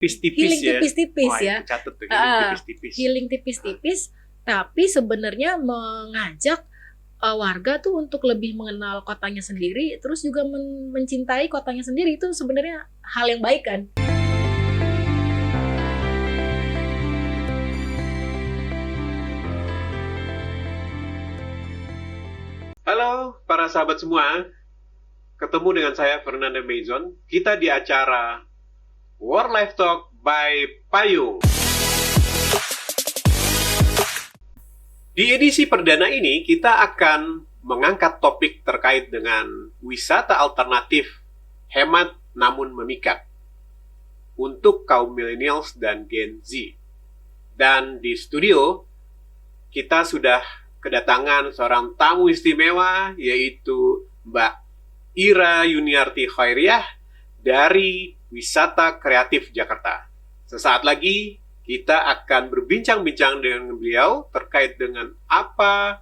tipis-tipis healing ya. tipis-tipis Wah, ya. itu catat tuh, healing tipis-tipis. Healing tipis-tipis, tapi sebenarnya mengajak warga tuh untuk lebih mengenal kotanya sendiri, terus juga mencintai kotanya sendiri. Itu sebenarnya hal yang baik kan. Halo para sahabat semua, ketemu dengan saya Fernanda Mason. Kita di acara World Life Talk by Payung. Di edisi perdana ini kita akan mengangkat topik terkait dengan wisata alternatif hemat namun memikat untuk kaum millennials dan Gen Z. Dan di studio kita sudah kedatangan seorang tamu istimewa, yaitu Mbak Ira Yuniarti Khairiah dari Wisata Kreatif Jakarta. Sesaat lagi kita akan berbincang-bincang dengan beliau terkait dengan apa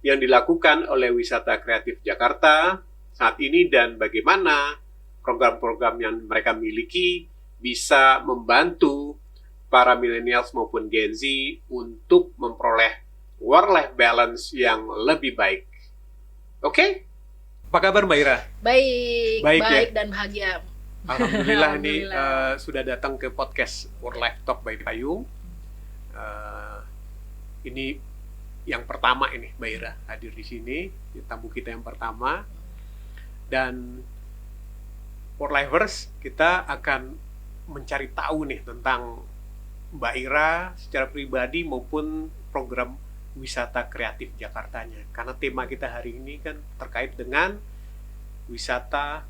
yang dilakukan oleh Wisata Kreatif Jakarta saat ini dan bagaimana program-program yang mereka miliki bisa membantu para millennials maupun Gen Z untuk memperoleh work-life balance yang lebih baik. Oke? Apa kabar Mbak Ira? Baik Ya? dan bahagia. Alhamdulillah ini sudah datang ke podcast World Life Talk by Payung. Ini yang pertama ini Mbak Ira hadir di sini, tamu kita yang pertama. Dan World Lifers kita akan mencari tahu nih tentang Mbak Ira secara pribadi maupun program Wisata Kreatif Jakartanya. Karena tema kita hari ini kan terkait dengan wisata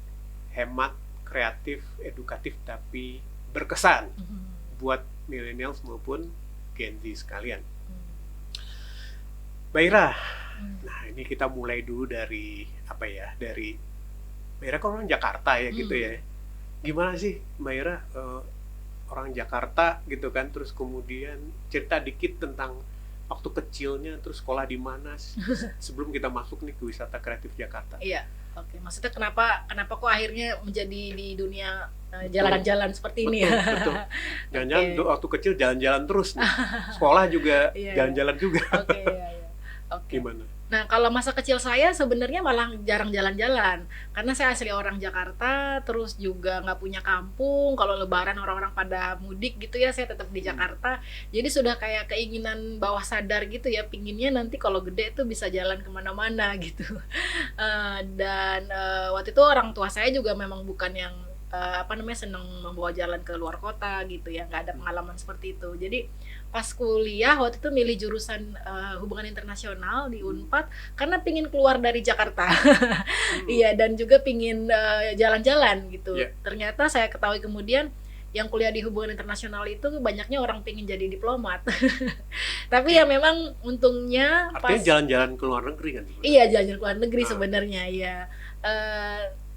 hemat, kreatif, edukatif, tapi berkesan buat millennials maupun Gen Z sekalian. Mbak Ira, nah ini kita mulai dulu dari apa ya? Dari Mbak Ira kan orang Jakarta ya gitu ya. Gimana sih Mbak Ira orang Jakarta gitu kan, terus kemudian cerita dikit tentang waktu kecilnya, terus sekolah di mana sebelum kita masuk nih ke Wisata Kreatif Jakarta. Iya, oke. Maksudnya kenapa kok akhirnya menjadi di dunia jalan-jalan seperti ini ya? Betul. Jangan-jangan waktu kecil jalan-jalan terus nih. Sekolah juga jalan-jalan juga. Oke, iya. Oke. Gimana? Nah, kalau masa kecil saya sebenarnya malah jarang jalan-jalan. Karena saya asli orang Jakarta, terus juga nggak punya kampung. Kalau lebaran orang-orang pada mudik gitu ya, saya tetap di Jakarta. Jadi sudah kayak keinginan bawah sadar gitu ya, pinginnya nanti kalau gede tuh bisa jalan kemana-mana gitu. Dan waktu itu orang tua saya juga memang bukan yang senang membawa jalan ke luar kota gitu ya, nggak ada pengalaman seperti itu. Jadi pas kuliah waktu itu milih jurusan hubungan internasional di Unpad karena pingin keluar dari Jakarta. Iya, dan juga pingin jalan-jalan gitu. Ternyata saya ketahui kemudian yang kuliah di hubungan internasional itu banyaknya orang pingin jadi diplomat. Tapi ya memang untungnya artinya jalan-jalan ke luar negeri kan? Iya, jalan-jalan ke luar negeri sebenarnya ya.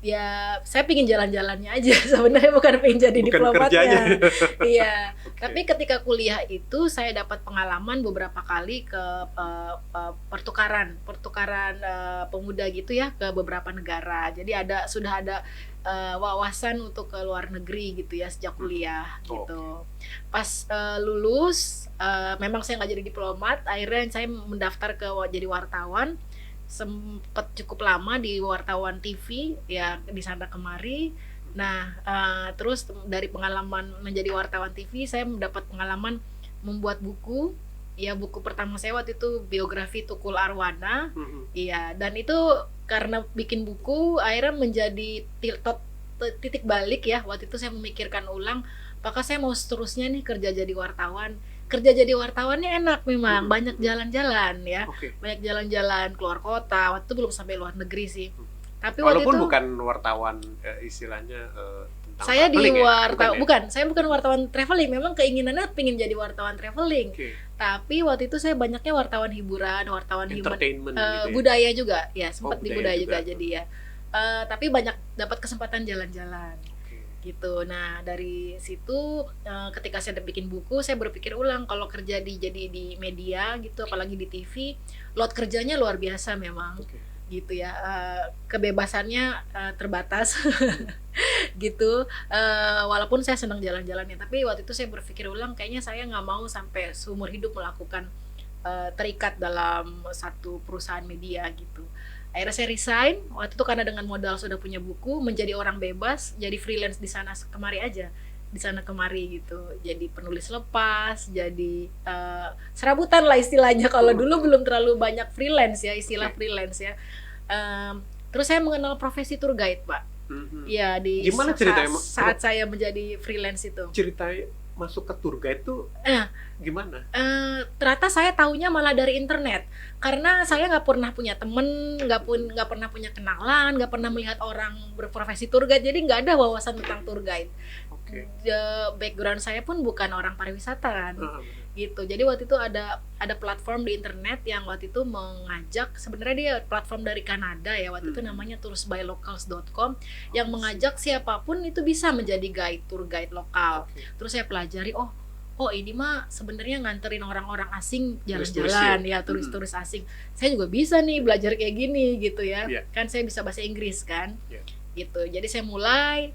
Ya saya pingin jalan-jalannya aja sebenarnya, bukan pingin jadi diplomatnya. Iya. Tapi ketika kuliah itu saya dapat pengalaman beberapa kali ke pertukaran pemuda gitu ya ke beberapa negara. Jadi sudah ada wawasan untuk ke luar negeri gitu ya sejak kuliah gitu. Pas lulus memang saya nggak jadi diplomat, akhirnya saya mendaftar ke jadi wartawan. Sempat cukup lama di wartawan TV ya, di sana kemari. Nah terus dari pengalaman menjadi wartawan TV saya mendapat pengalaman membuat buku. Ya, buku pertama saya waktu itu biografi Tukul Arwana. Iya, dan itu karena bikin buku akhirnya menjadi titik balik ya. Waktu itu saya memikirkan ulang, apakah saya mau seterusnya nih kerja jadi wartawan. Kerja jadi wartawannya enak memang, banyak jalan-jalan ya. Banyak jalan-jalan keluar kota. Waktu itu belum sampai luar negeri sih. Tapi walaupun waktu itu bukan wartawan istilahnya tentang saya di bukan, saya bukan wartawan traveling. Memang keinginannya pengen jadi wartawan traveling. Tapi waktu itu saya banyaknya wartawan hiburan, wartawan entertainment gitu ya. Budaya juga ya, sempat di budaya juga jadi ya. Tapi banyak dapat kesempatan jalan-jalan. Gitu. Nah, dari situ ketika saya bikin buku, saya berpikir ulang kalau kerja jadi di media gitu, apalagi di TV, load kerjanya luar biasa memang. gitu ya. Kebebasannya terbatas gitu. Walaupun saya senang jalan-jalannya, tapi waktu itu saya berpikir ulang, kayaknya saya nggak mau sampai seumur hidup melakukan terikat dalam satu perusahaan media gitu. Akhirnya saya resign waktu itu karena dengan modal sudah punya buku, menjadi orang bebas, jadi freelance di sana kemari aja, di sana kemari gitu. Jadi penulis lepas, jadi serabutan lah istilahnya. Kalau dulu belum terlalu banyak freelance ya, istilah freelance ya. Terus saya mengenal profesi tour guide, Pak. Ya, di gimana ceritanya saat saya menjadi freelance itu. Ceritanya masuk ke tour guide tuh gimana? Ternyata saya taunya malah dari internet, karena saya nggak pernah punya temen, nggak pernah punya kenalan, nggak pernah melihat orang berprofesi tour guide, jadi nggak ada wawasan tentang tour guide. Background saya pun bukan orang pariwisata kan, gitu. Jadi waktu itu ada platform di internet yang waktu itu mengajak, sebenarnya dia platform dari Kanada ya, waktu itu namanya toursbylocals.com, yang mengajak siapapun itu bisa menjadi guide, tour guide lokal. Terus saya pelajari, oh ini mah sebenarnya nganterin orang-orang asing jalan-jalan ya, turis-turis asing. Saya juga bisa nih belajar kayak gini gitu ya. Kan saya bisa bahasa Inggris kan. Gitu. Jadi saya mulai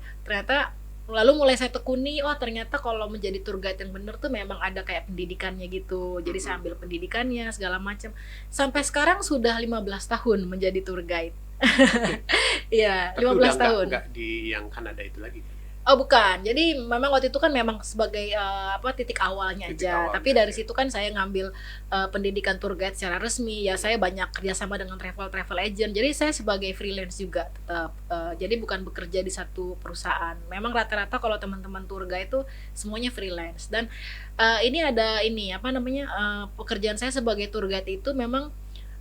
saya tekuni, ternyata kalau menjadi tour guide yang bener tuh memang ada kayak pendidikannya gitu. Jadi saya ambil pendidikannya segala macam. Sampai sekarang sudah 15 tahun menjadi tour guide. Iya, 15 tahun. Enggak di yang Kanada itu lagi. Oh bukan, jadi memang waktu itu kan memang sebagai titik awalnya aja. Tapi dari situ kan saya ngambil pendidikan tour guide secara resmi. Ya saya banyak kerjasama dengan travel agent. Jadi saya sebagai freelance juga tetap. Jadi bukan bekerja di satu perusahaan. Memang rata-rata kalau teman-teman tour guide itu semuanya freelance. Dan ini ada pekerjaan saya sebagai tour guide itu memang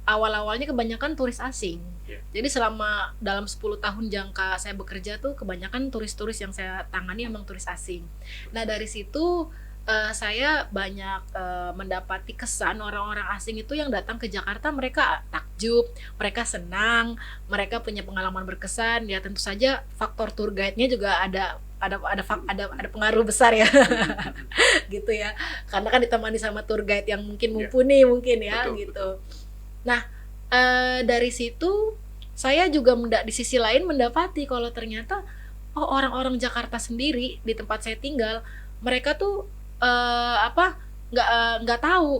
awal-awalnya kebanyakan turis asing. Jadi selama dalam 10 tahun jangka saya bekerja tuh kebanyakan turis-turis yang saya tangani memang turis asing. Nah dari situ saya banyak mendapati kesan orang-orang asing itu yang datang ke Jakarta, mereka takjub, mereka senang, mereka punya pengalaman berkesan. Ya tentu saja faktor tour guide-nya juga ada pengaruh besar ya. Gitu ya. Karena kan ditemani sama tour guide yang mungkin mumpuni ya. Betul, gitu. Nah, dari situ saya juga di sisi lain mendapati kalau ternyata orang-orang Jakarta sendiri di tempat saya tinggal, mereka tuh nggak tahu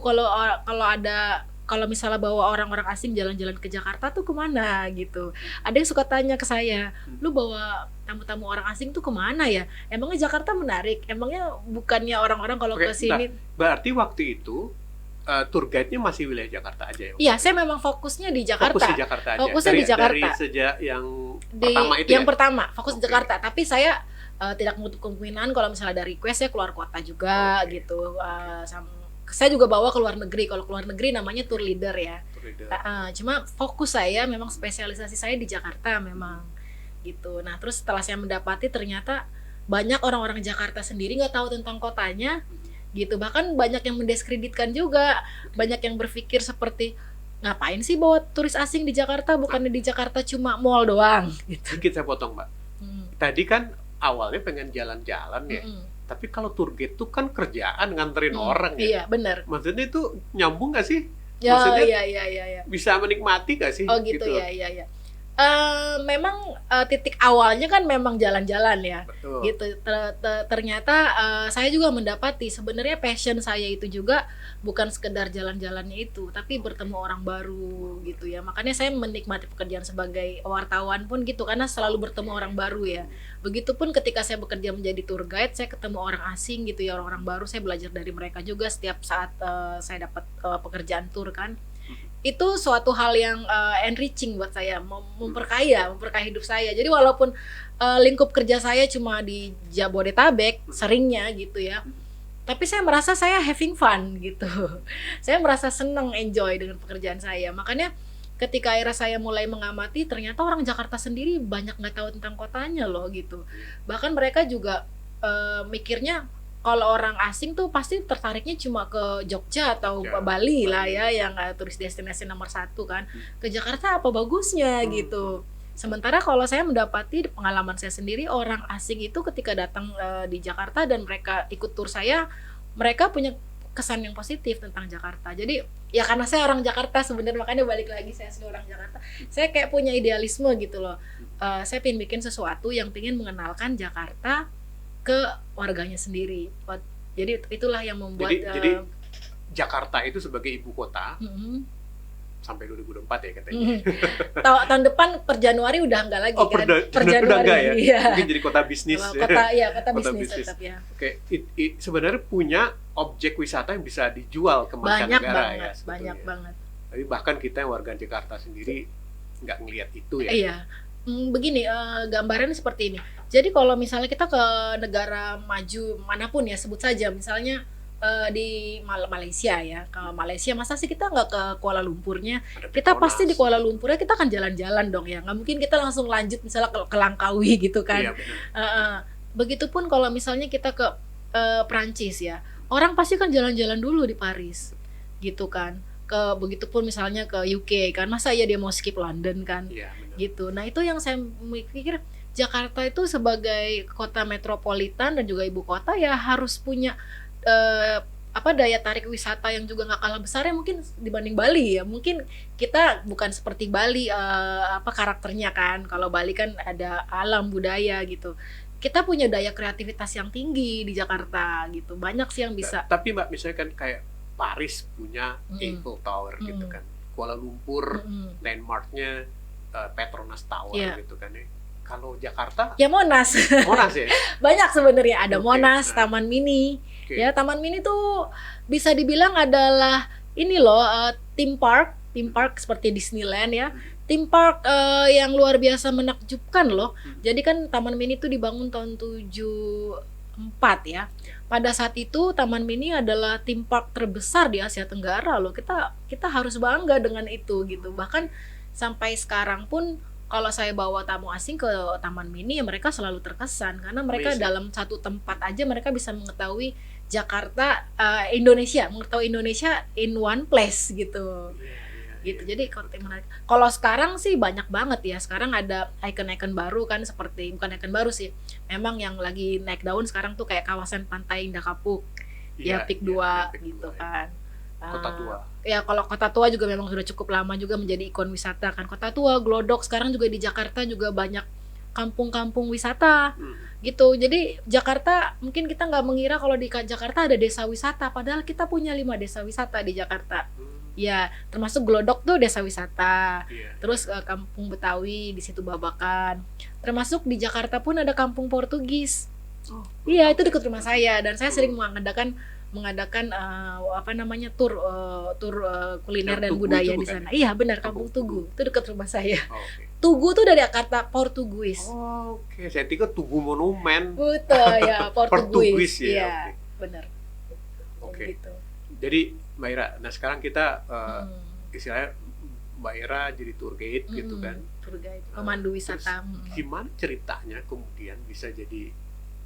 kalau misalnya bawa orang-orang asing jalan-jalan ke Jakarta tuh kemana gitu. Ada yang suka tanya ke saya, lu bawa tamu-tamu orang asing tuh kemana ya? Emangnya Jakarta menarik? Emangnya bukannya orang-orang kalau ke sini? Berarti waktu itu tour guide-nya masih wilayah Jakarta aja ya? Iya, saya memang fokusnya di Jakarta. Fokus di Jakarta aja? Fokusnya di Jakarta. Dari sejak yang pertama itu yang pertama, fokus di Jakarta. Tapi saya tidak menutup kemungkinan kalau misalnya ada request saya keluar kota juga gitu. Saya juga bawa ke luar negeri. Kalau keluar negeri namanya tour leader ya. Cuma fokus saya memang spesialisasi saya di Jakarta memang gitu. Nah terus setelah saya mendapati ternyata banyak orang-orang Jakarta sendiri nggak tahu tentang kotanya gitu. Bahkan banyak yang mendiskreditkan juga, banyak yang berpikir seperti ngapain sih bawa turis asing di Jakarta, bukannya di Jakarta cuma mall doang gitu. Sedikit saya potong Mbak. Tadi kan awalnya pengen jalan-jalan ya. Tapi kalau tour guide itu kan kerjaan nganterin orang ya. Iya, benar. Maksudnya itu nyambung gak sih? Ya, maksudnya iya. bisa menikmati gak sih? Oh gitu. Ya. Memang titik awalnya kan memang jalan-jalan ya. Betul. Gitu. Ternyata saya juga mendapati sebenarnya passion saya itu juga bukan sekedar jalan-jalannya itu, tapi bertemu orang baru gitu ya. Makanya saya menikmati pekerjaan sebagai wartawan pun gitu, karena selalu bertemu orang baru ya. Begitupun ketika saya bekerja menjadi tour guide, saya ketemu orang asing gitu ya, orang-orang baru, saya belajar dari mereka juga setiap saat saya dapat pekerjaan tour kan. Itu suatu hal yang enriching buat saya, memperkaya hidup saya. Jadi walaupun lingkup kerja saya cuma di Jabodetabek seringnya gitu ya, tapi saya merasa saya having fun gitu. Saya merasa senang, enjoy dengan pekerjaan saya. Makanya ketika akhirnya saya mulai mengamati, ternyata orang Jakarta sendiri banyak nggak tahu tentang kotanya loh gitu. Bahkan mereka juga mikirnya kalau orang asing tuh pasti tertariknya cuma ke Jogja atau Bali lah ya, yang turis destinasi nomor 1 kan. Ke Jakarta apa bagusnya gitu. Sementara kalau saya mendapati pengalaman saya sendiri, orang asing itu ketika datang di Jakarta dan mereka ikut tur saya, mereka punya kesan yang positif tentang Jakarta. Jadi ya karena saya orang Jakarta sebenarnya, makanya balik lagi saya asli orang Jakarta. Saya kayak punya idealisme gitu loh. Saya pengen bikin sesuatu yang pengen mengenalkan Jakarta ke warganya sendiri. Jadi itulah yang membuat jadi Jakarta itu sebagai ibu kota sampai 2024 ya katanya. Tahun depan per Januari udah enggak lagi kan? Per Januari udah enggak ya? Iya. Mungkin jadi kota bisnis. Kota bisnis tetap ya. Oke, sebenarnya punya objek wisata yang bisa dijual ke mancanegara ya. Banyak banget. Tapi bahkan kita yang warga Jakarta sendiri nggak ngelihat itu ya. Iya. Begini, gambarannya seperti ini. Jadi kalau misalnya kita ke negara maju manapun ya, sebut saja misalnya di Malaysia ya, ke Malaysia masa sih kita nggak ke Kuala Lumpurnya? Kita pasti di Kuala Lumpurnya kita akan jalan-jalan dong ya, nggak mungkin kita langsung lanjut misalnya ke Langkawi gitu kan. Iya, begitupun kalau misalnya kita ke Prancis ya, orang pasti kan jalan-jalan dulu di Paris gitu kan. Begitupun misalnya ke UK kan, masa ya dia mau skip London kan. Iya, gitu. Nah itu yang saya pikir, Jakarta itu sebagai kota metropolitan dan juga ibu kota ya harus punya daya tarik wisata yang juga nggak kalah besar ya mungkin dibanding Bali ya. Mungkin kita bukan seperti Bali karakternya kan. Kalau Bali kan ada alam budaya gitu. Kita punya daya kreativitas yang tinggi di Jakarta gitu. Banyak sih yang bisa. Tapi Mbak misalnya kan kayak Paris punya Eiffel Tower gitu kan. Kuala Lumpur landmarknya Petronas Tower gitu kan ya. Kalau Jakarta ya Monas. Monas ya. Banyak sebenarnya, ada Monas, Taman Mini. Ya, Taman Mini tuh bisa dibilang adalah ini loh, theme park seperti Disneyland ya. Theme park yang luar biasa menakjubkan loh. Jadi kan Taman Mini tuh dibangun tahun 74 ya. Pada saat itu Taman Mini adalah theme park terbesar di Asia Tenggara loh. Kita harus bangga dengan itu gitu. Bahkan sampai sekarang pun kalau saya bawa tamu asing ke Taman Mini ya mereka selalu terkesan karena mereka dalam satu tempat aja mereka bisa mengetahui Jakarta, mengetahui Indonesia in one place gitu. Gitu. Jadi kalau sekarang sih banyak banget ya. Sekarang ada ikon-ikon baru kan, seperti bukan ikon baru sih. Memang yang lagi naik daun sekarang tuh kayak kawasan Pantai Indah Kapuk. Ya Pik 2 gitu kan. Kota Tua. Ya kalau Kota Tua juga memang sudah cukup lama juga menjadi ikon wisata kan. Kota Tua, Glodok, sekarang juga di Jakarta juga banyak kampung-kampung wisata gitu. Jadi Jakarta mungkin kita nggak mengira kalau di Jakarta ada desa wisata, padahal kita punya 5 desa wisata di Jakarta. Ya termasuk Glodok tuh desa wisata. Terus kampung Betawi di situ Babakan. Termasuk di Jakarta pun ada kampung Portugis. Iya itu dekat rumah saya dan saya sering mengadakan tur kuliner dan budaya di sana. Iya benar, Kampung Tugu. Itu dekat rumah saya. Tugu tuh dari kata Portugis. Oke, saya pikir Tugu Monumen. Betul ya, Portugis. ya. Iya, benar. Oke. Gitu. Jadi Mbak Ira, nah sekarang kita istilahnya Mbak Ira jadi tour guide gitu kan. Tour guide, pemandu wisata. Gimana ceritanya kemudian bisa jadi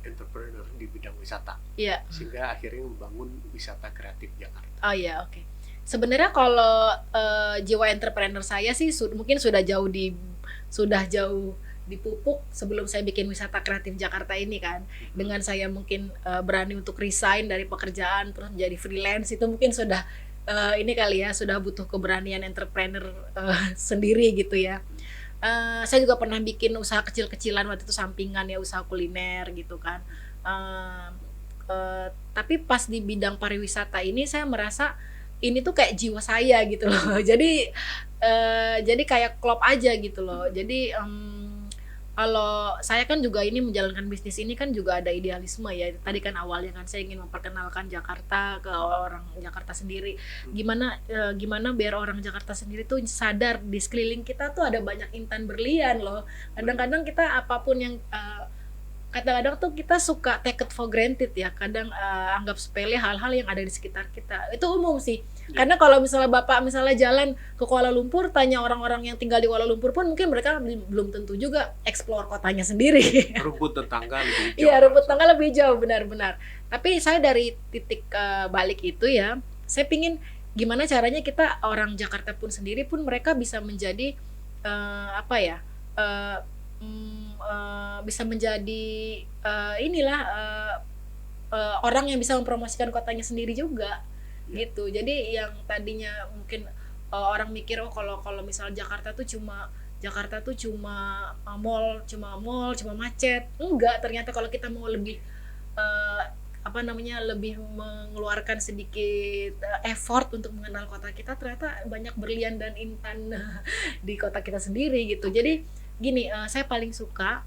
entrepreneur di bidang wisata, sehingga akhirnya membangun wisata kreatif Jakarta. Oh iya, oke. Sebenarnya kalau jiwa entrepreneur saya sih mungkin sudah jauh dipupuk sebelum saya bikin wisata kreatif Jakarta ini kan. Dengan saya mungkin berani untuk resign dari pekerjaan terus menjadi freelance itu mungkin sudah ini kali ya, sudah butuh keberanian entrepreneur sendiri gitu ya. Saya juga pernah bikin usaha kecil-kecilan waktu itu sampingan ya, usaha kuliner gitu kan. Tapi pas di bidang pariwisata ini saya merasa ini tuh kayak jiwa saya gitu loh. Jadi kayak klop aja gitu loh. Jadi kalau saya kan juga ini menjalankan bisnis ini kan juga ada idealisme ya. Tadi kan awalnya kan saya ingin memperkenalkan Jakarta ke orang Jakarta sendiri. Gimana biar orang Jakarta sendiri tuh sadar di sekeliling kita tuh ada banyak intan berlian loh. Kadang-kadang kita apapun yang kadang-kadang tuh kita suka take it for granted ya. Kadang anggap sepele hal-hal yang ada di sekitar kita. Itu umum sih. Karena kalau misalnya Bapak jalan ke Kuala Lumpur, tanya orang-orang yang tinggal di Kuala Lumpur pun mungkin mereka belum tentu juga explore kotanya sendiri. Rumput tetangga lebih jauh. Iya, rumput tetangga lebih jauh, benar-benar. Tapi saya dari titik balik itu ya, saya pingin gimana caranya kita orang Jakarta pun sendiri pun mereka bisa menjadi bisa menjadi orang yang bisa mempromosikan kotanya sendiri juga gitu. Jadi yang tadinya mungkin orang mikir kalau misal Jakarta tuh cuma mall, cuma macet. Enggak, ternyata kalau kita mau lebih lebih mengeluarkan sedikit effort untuk mengenal kota kita, ternyata banyak berlian dan intan di kota kita sendiri gitu. Jadi gini, saya paling suka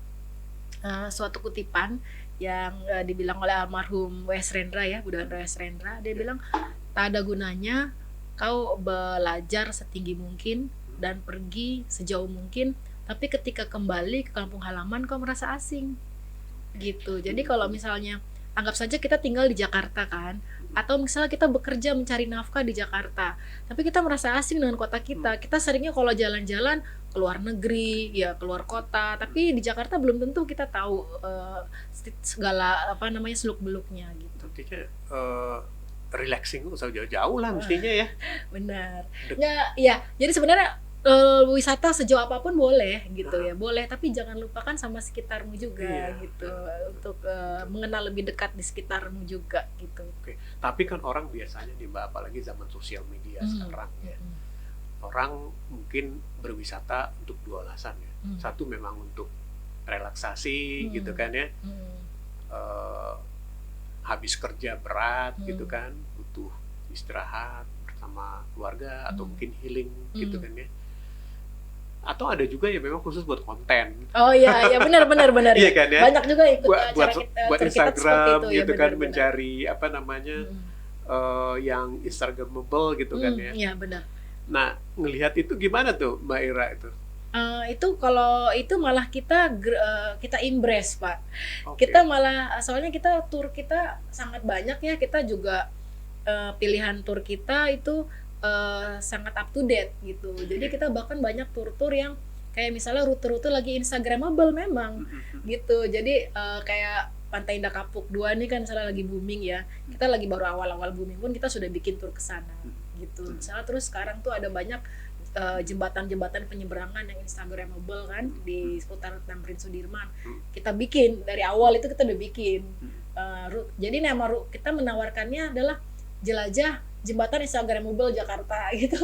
suatu kutipan yang dibilang oleh almarhum W.S. Rendra ya, Budawan W.S. Rendra. Dia bilang, tak ada gunanya kau belajar setinggi mungkin dan pergi sejauh mungkin, tapi ketika kembali ke kampung halaman kau merasa asing gitu. Jadi kalau misalnya anggap saja kita tinggal di Jakarta kan, atau misalnya kita bekerja mencari nafkah di Jakarta, tapi kita merasa asing dengan kota kita. Kita seringnya kalau jalan-jalan ke luar negeri, ya keluar kota, tapi di Jakarta belum tentu kita tahu segala seluk-beluknya gitu. Artinya relaxing usah jauh-jauh lah mestinya ya. Benar. Ya, jadi sebenarnya wisata sejauh apapun boleh gitu ya, boleh, tapi jangan lupakan sama sekitarmu juga gitu, untuk mengenal lebih dekat di sekitarmu juga gitu. Oke. Tapi kan orang biasanya nih Mbak, apalagi zaman sosial media sekarang ya, orang mungkin berwisata untuk dua alasan ya. Satu memang untuk relaksasi gitu kan ya, habis kerja berat gitu kan, butuh istirahat bersama keluarga atau mungkin healing gitu kan ya. Atau ada juga yang memang khusus buat konten. Oh iya benar. Iya kan ya. Banyak juga ikut buat Instagram itu, gitu ya, kan, benar. mencari yang Instagramable gitu kan ya. Iya benar. Nah, ngelihat itu gimana tuh Mbak Ira itu? Itu kalau itu malah kita embrace Pak. Okay. Kita malah, soalnya kita tur kita sangat banyak ya, kita juga pilihan tur kita itu sangat up to date gitu. Jadi kita bahkan banyak tur-tur yang kayak misalnya rute-rute lagi Instagramable memang gitu. Jadi kayak Pantai Indah Kapuk 2 nih kan misalnya lagi booming ya. Kita lagi baru awal-awal booming pun kita sudah bikin tur ke sana gitu. Misalnya terus sekarang tuh ada banyak jembatan-jembatan penyeberangan yang Instagramable kan di seputar Tamrin Sudirman. Kita bikin dari awal itu, kita udah bikin. Jadi nama kita menawarkannya adalah jelajah jembatan Instagramable Jakarta gitu.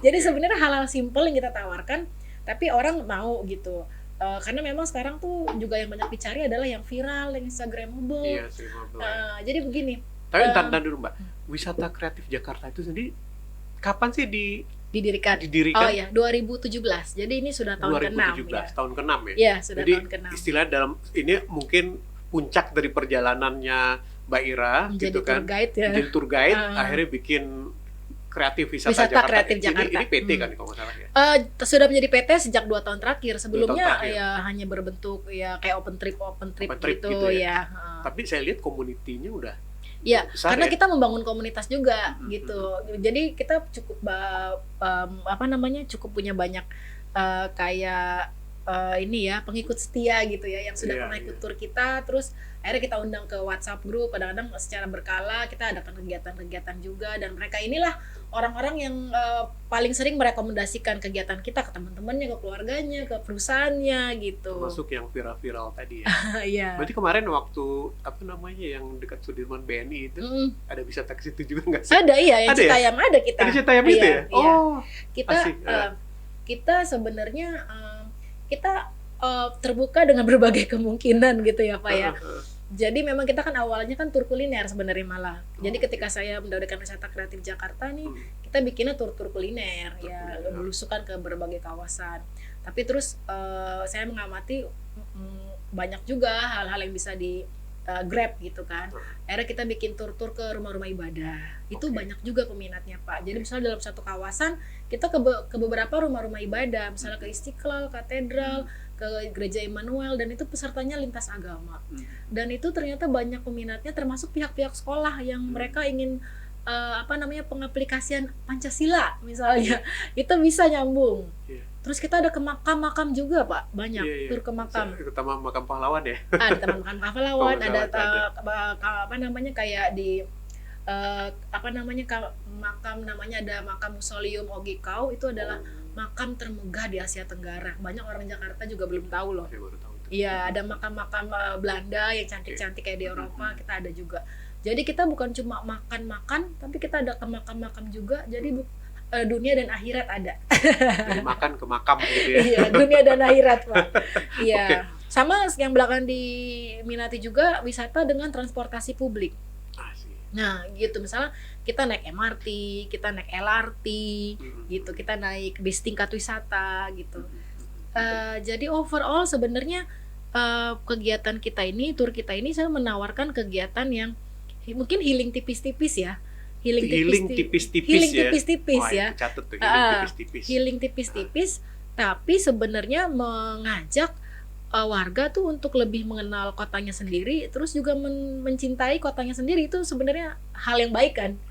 Jadi sebenarnya hal-hal simpel yang kita tawarkan, tapi orang mau gitu. Karena memang sekarang tuh juga yang banyak dicari adalah yang viral, yang Instagramable. Iya, Instagramable. Jadi begini. Tapi entar dulu Mbak, wisata kreatif Jakarta itu sendiri kapan sih didirikan? Oh ya, 2017. Jadi ini sudah tahun ke-6 ya. Tahun ke-6 ya? Iya, sudah jadi, tahun ke-6. Istilah dalam ini mungkin puncak dari perjalanannya Mbak Ira menjadi gitu kan. Menjadi tour guide, akhirnya bikin kreatif wisata Jakarta. Kreatif Jakarta. Ini PT kan kalau nggak salah ya? Sudah menjadi PT sejak 2 tahun terakhir. Sebelumnya ya hanya berbentuk ya kayak open trip gitu ya. Tapi saya lihat komunitinya udah ya, karena kita membangun komunitas juga gitu. Jadi kita cukup cukup punya banyak kayak ini ya, pengikut setia gitu ya, yang sudah pernah ikut tur kita. Terus akhirnya kita undang ke WhatsApp group, kadang-kadang secara berkala kita adakan kegiatan-kegiatan juga, dan mereka inilah orang-orang yang paling sering merekomendasikan kegiatan kita ke teman-temannya, ke keluarganya, ke perusahaannya gitu. Termasuk yang viral-viral tadi ya. Iya. Berarti kemarin waktu yang dekat Sudirman BNI itu ada wisata ke situ juga nggak sih? Ada, iya, yang Citayam ya? Ada kita. Ada Citayam itu ya? Oh, kita sebenarnya kita terbuka dengan berbagai kemungkinan gitu ya Pak ya. Jadi memang kita kan awalnya kan tur kuliner sebenarnya malah. Jadi ketika saya mendirikan wisata kreatif Jakarta nih, kita bikinnya tur-tur kuliner ya, belusukan ke berbagai kawasan. Tapi terus saya mengamati banyak juga hal-hal yang bisa di Grab gitu kan. Akhirnya kita bikin tur-tur ke rumah-rumah ibadah. Itu banyak juga peminatnya Pak. Jadi misalnya dalam satu kawasan kita ke beberapa rumah-rumah ibadah, misalnya ke Istiqlal, Katedral, ke Gereja Immanuel, dan itu pesertanya lintas agama. Dan itu ternyata banyak peminatnya, termasuk pihak-pihak sekolah yang mereka ingin pengaplikasian Pancasila misalnya. Itu bisa nyambung. Terus kita ada ke makam-makam juga Pak, banyak tur ke makam. Terutama makam pahlawan ya. Ada makam pahlawan, ada kayak di makam namanya ada makam Mausoleum Ogi Kau, itu adalah makam termegah di Asia Tenggara. Banyak orang Jakarta juga belum tahu loh. Iya, ada makam-makam Belanda yang cantik-cantik kayak di Eropa, kita ada juga. Jadi kita bukan cuma makan-makan, tapi kita ada ke makam-makam juga. Jadi dunia dan akhirat ada. Dari makan ke makam gitu ya. Iya, dunia dan akhirat, Pak. Iya. Oke. Sama yang belakang diminati juga wisata dengan transportasi publik. Asik. Nah, gitu misalnya kita naik MRT, kita naik LRT, gitu, kita naik bis tingkat wisata, gitu. Jadi overall sebenarnya kegiatan kita ini, tur kita ini, saya menawarkan kegiatan yang mungkin healing tipis-tipis ya. Healing tipis-tipis ya. Catat tuh, healing tipis-tipis. Healing tipis-tipis, tapi sebenarnya mengajak warga tuh untuk lebih mengenal kotanya sendiri, terus juga mencintai kotanya sendiri. Itu sebenarnya hal yang baik kan,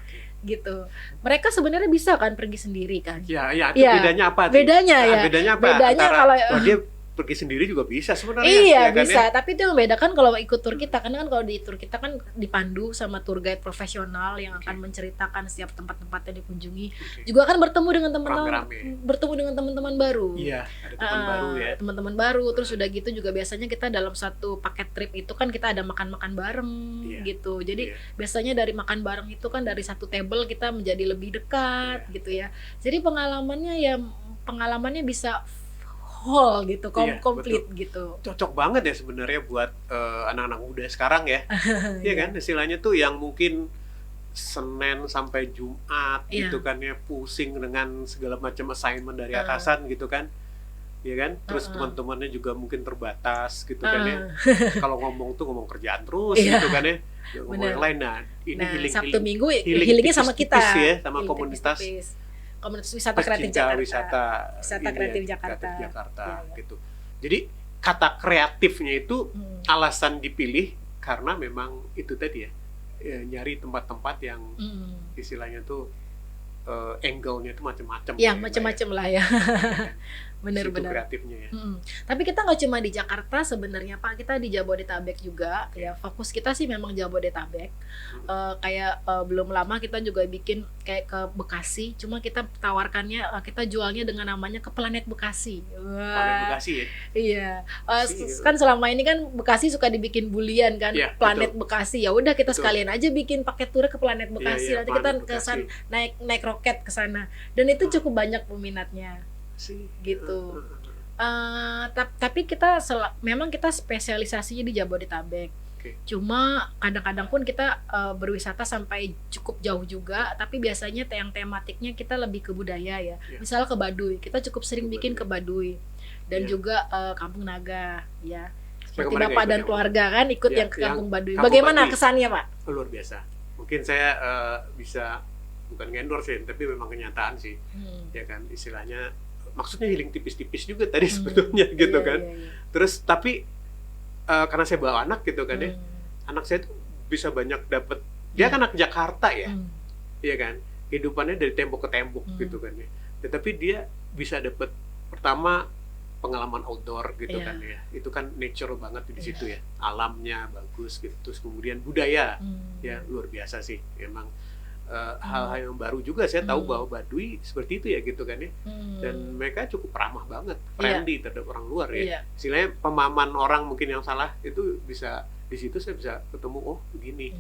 gitu. Mereka sebenarnya bisa kan pergi sendiri kan. Ya, itu bedanya apa? Bedanya apa? Kalau dia pergi sendiri juga bisa sebenarnya. Iya, ya bisa, kan, tapi itu yang membedakan kalau ikut tur kita. Karena kan kalau di tur kita kan dipandu sama tour guide profesional yang akan menceritakan setiap tempat-tempat yang dikunjungi. Juga kan bertemu dengan teman-teman baru. Iya, ada teman baru ya. Teman-teman baru, terus udah gitu juga biasanya kita dalam satu paket trip itu kan kita ada makan-makan bareng gitu. Jadi biasanya dari makan bareng itu kan dari satu table kita menjadi lebih dekat gitu ya. Jadi pengalamannya bisa whole gitu, komplit gitu. Cocok banget ya sebenarnya buat anak-anak muda sekarang ya. Iya kan, istilahnya tuh yang mungkin Senin sampai Jumat gitu kan ya, pusing dengan segala macam assignment dari atasan gitu kan. Iya kan? Terus teman-temannya juga mungkin terbatas gitu kan ya. Kalau ngomong tuh ngomong kerjaan terus gitu kan ya. Ngomong yang lain. Nah, ini healing Sabtu Minggu healingnya sama kita ya, sama komunitas wisata kreatif Jakarta. Wisata kreatif Jakarta. Gitu. Jadi kata kreatifnya itu alasan dipilih karena memang itu tadi ya, nyari tempat-tempat yang istilahnya tuh angle-nya itu macam-macam. Ya, macam-macam lah ya. Benar-benar kreatifnya ya. Tapi kita nggak cuma di Jakarta sebenarnya, Pak, kita di Jabodetabek juga ya. Fokus kita sih memang Jabodetabek. Belum lama kita juga bikin kayak ke Bekasi, cuma kita tawarkannya kita jualnya dengan namanya ke Planet Bekasi. Planet Bekasi ya. Iya. Kan selama ini kan Bekasi suka dibikin bulian kan, Planet Bekasi. Ya udah kita sekalian aja bikin paket tur ke Planet Bekasi. Nanti kita ke sana naik roket ke sana. Dan itu cukup banyak peminatnya. Gitu. Tapi kita memang kita spesialisasinya di Jabodetabek. Cuma kadang-kadang pun kita berwisata sampai cukup jauh juga, tapi biasanya yang tematiknya kita lebih ke budaya ya. Misalnya ke Baduy, kita cukup sering bikin ke Baduy. Dan juga Kampung Naga ya. Seperti Bapak dan keluarga kan ikut yang ke Kampung Baduy. Bagaimana kesannya, Pak? Luar biasa. Mungkin saya bisa bukan ngendorse, tapi memang kenyataan sih. Ya kan, istilahnya maksudnya healing tipis-tipis juga tadi sebetulnya gitu kan. Terus tapi karena saya bawa anak gitu kan ya, anak saya tuh bisa banyak dapat. Dia kan anak Jakarta ya, iya kan. Kehidupannya dari tembok ke tembok gitu kan ya. Tetapi dia bisa dapat pertama pengalaman outdoor gitu kan ya. Itu kan natural banget di situ ya. Alamnya bagus gitu. Terus kemudian budaya ya luar biasa sih emang. Hal-hal yang baru juga saya tahu bahwa Baduy seperti itu ya gitu kan ya, dan mereka cukup ramah banget, friendly terhadap orang luar ya. Istilahnya pemahaman orang mungkin yang salah itu bisa di situ saya bisa ketemu oh begini.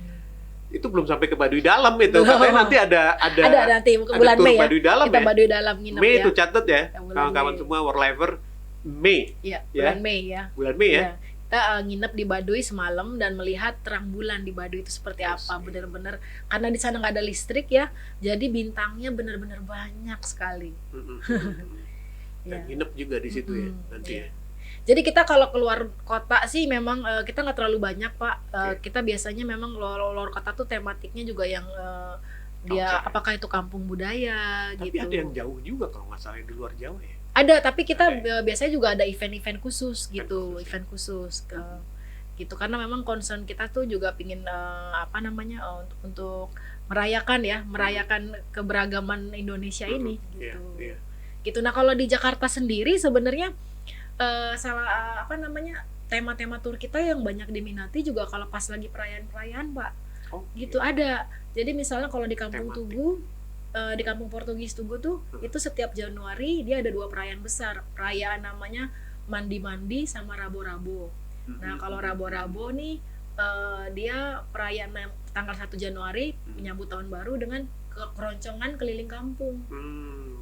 Itu belum sampai ke Baduy dalam itu, katanya nanti ada nanti bulan Mei ya. Baduy dalam kita ya. Baduy dalam nginep Mei ya. itu catat ya, kawan-kawan semua Worlifer Mei. Iya, bulan Mei ya. Bulan Mei ya. Kita nginep di Baduy semalam dan melihat terang bulan di Baduy itu seperti apa. Benar-benar karena di sana nggak ada listrik ya, jadi bintangnya benar-benar banyak sekali. Dan nginep juga di situ ya nanti ya. Jadi kita kalau keluar kota sih memang kita nggak terlalu banyak, Pak. Kita biasanya memang luar kota tuh tematiknya juga yang dia apakah itu kampung budaya. Tapi gitu. Ada yang jauh juga kalau nggak salah di luar Jawa ya. Ada, tapi kita biasanya juga ada event-event khusus gitu, event khusus gitu, karena memang concern kita tuh juga pingin untuk merayakan keberagaman Indonesia ini gitu. Gitu. Nah kalau di Jakarta sendiri sebenarnya tema-tema tur kita yang banyak diminati juga kalau pas lagi perayaan-perayaan, Pak. Gitu ada. Jadi misalnya kalau di Kampung Tugu, di Kampung Portugis Tugu tuh itu setiap Januari dia ada 2 perayaan besar. Perayaan namanya Mandi-Mandi sama Rabo-Rabo. Nah kalau Rabo-Rabo nih dia perayaan tanggal 1 Januari menyambut tahun baru dengan keroncongan keliling kampung.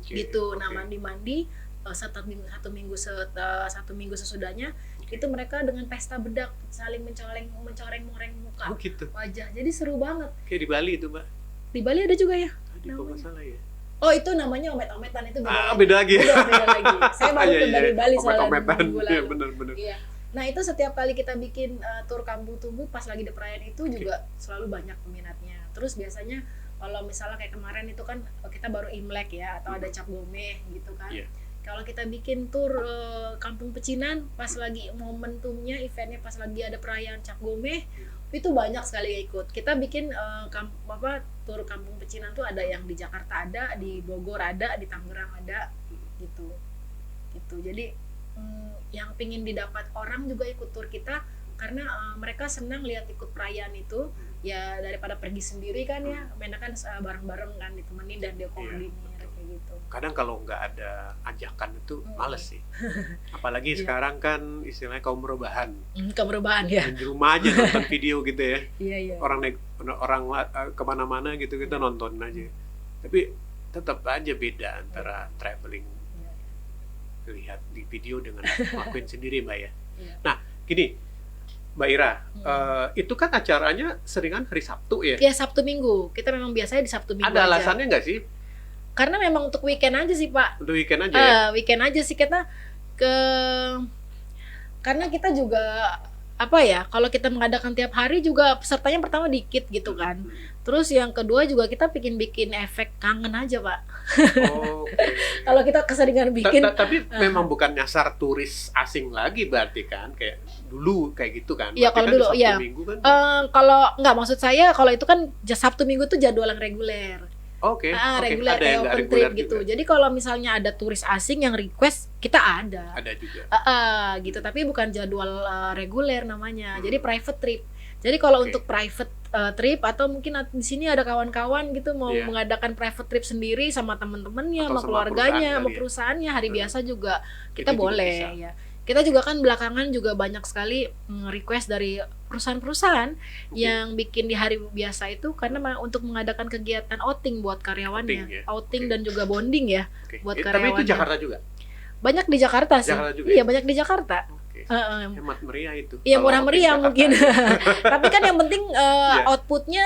Gitu. Nah, mandi-mandi satu minggu sesudahnya itu mereka dengan pesta bedak saling mencoreng-coreng muka, gitu. Wajah. Jadi seru banget. Kayak di Bali itu, Mbak. Di Bali ada juga ya? Tadi kok nggak salah ya. Oh, itu namanya omet-ometan, itu beda lagi. Beda lagi. Saya baru dari Bali soalnya omet-ometan. minggu lalu. Iya, benar. Iya. Nah, itu setiap kali kita bikin tur kampung tubuh pas lagi ada perayaan itu juga selalu banyak peminatnya. Terus biasanya kalau misalnya kayak kemarin itu kan kita baru Imlek ya, atau ada Cap Gomeh gitu kan. Yeah. Kalau kita bikin tur kampung pecinan pas lagi momentumnya, eventnya pas lagi ada perayaan Cap Gomeh, itu banyak sekali yang ikut. Kita bikin tur kampung pecinan tuh ada yang di Jakarta ada, di Bogor ada, di Tangerang ada, gitu. Jadi yang pingin didapat orang juga ikut tur kita karena mereka senang lihat ikut perayaan itu ya, daripada pergi sendiri kan ya, mainnya kan bareng-bareng kan, ditemenin dan dia koordinir kayak gitu. Kadang kalau nggak ada ajakan itu males sih. Apalagi sekarang kan istilahnya kaum rebahan. Kaum rebahan ya. Di rumah aja nonton video gitu ya. Iya. Orang kemana-mana gitu kita nonton aja. Tapi tetap aja beda antara traveling lihat di video dengan lakuin sendiri, Mbak ya. Nah, gini, Mbak Ira, itu kan acaranya seringan hari Sabtu ya? Iya, Sabtu Minggu. Kita memang biasanya di Sabtu Minggu. Ada alasannya nggak sih? Karena memang untuk weekend aja sih, Pak. Untuk weekend aja ya? Weekend aja sih kita karena kita juga kalau kita mengadakan tiap hari juga pesertanya pertama dikit gitu kan. Terus yang kedua juga kita bikin efek kangen aja, Pak. Kalau kita keseringan bikin. Tapi memang bukan nyasar turis asing lagi berarti kan, kayak dulu kayak gitu kan. Iya, kalau dulu ya. Kan? Kalau nggak, maksud saya kalau itu kan Sabtu Minggu tuh jadwal yang reguler. Reguler kayak open trip gitu. Jadi kalau misalnya ada turis asing yang request, kita ada. Ada juga. Gitu, tapi bukan jadwal reguler namanya. Jadi private trip. Jadi kalau untuk private trip atau mungkin di sini ada kawan-kawan gitu mau mengadakan private trip sendiri sama teman-temannya, sama keluarganya, sama perusahaannya, hari biasa juga kita boleh ya. Kita juga kan belakangan juga banyak sekali request dari perusahaan-perusahaan yang bikin di hari biasa itu karena untuk mengadakan kegiatan outing buat karyawannya, outing dan juga bonding ya buat karyawannya. Tapi itu Jakarta juga? Banyak di Jakarta sih. Iya, banyak di Jakarta. Hemat meriah itu. Iya, murah meriah mungkin. Tapi kan yang penting outputnya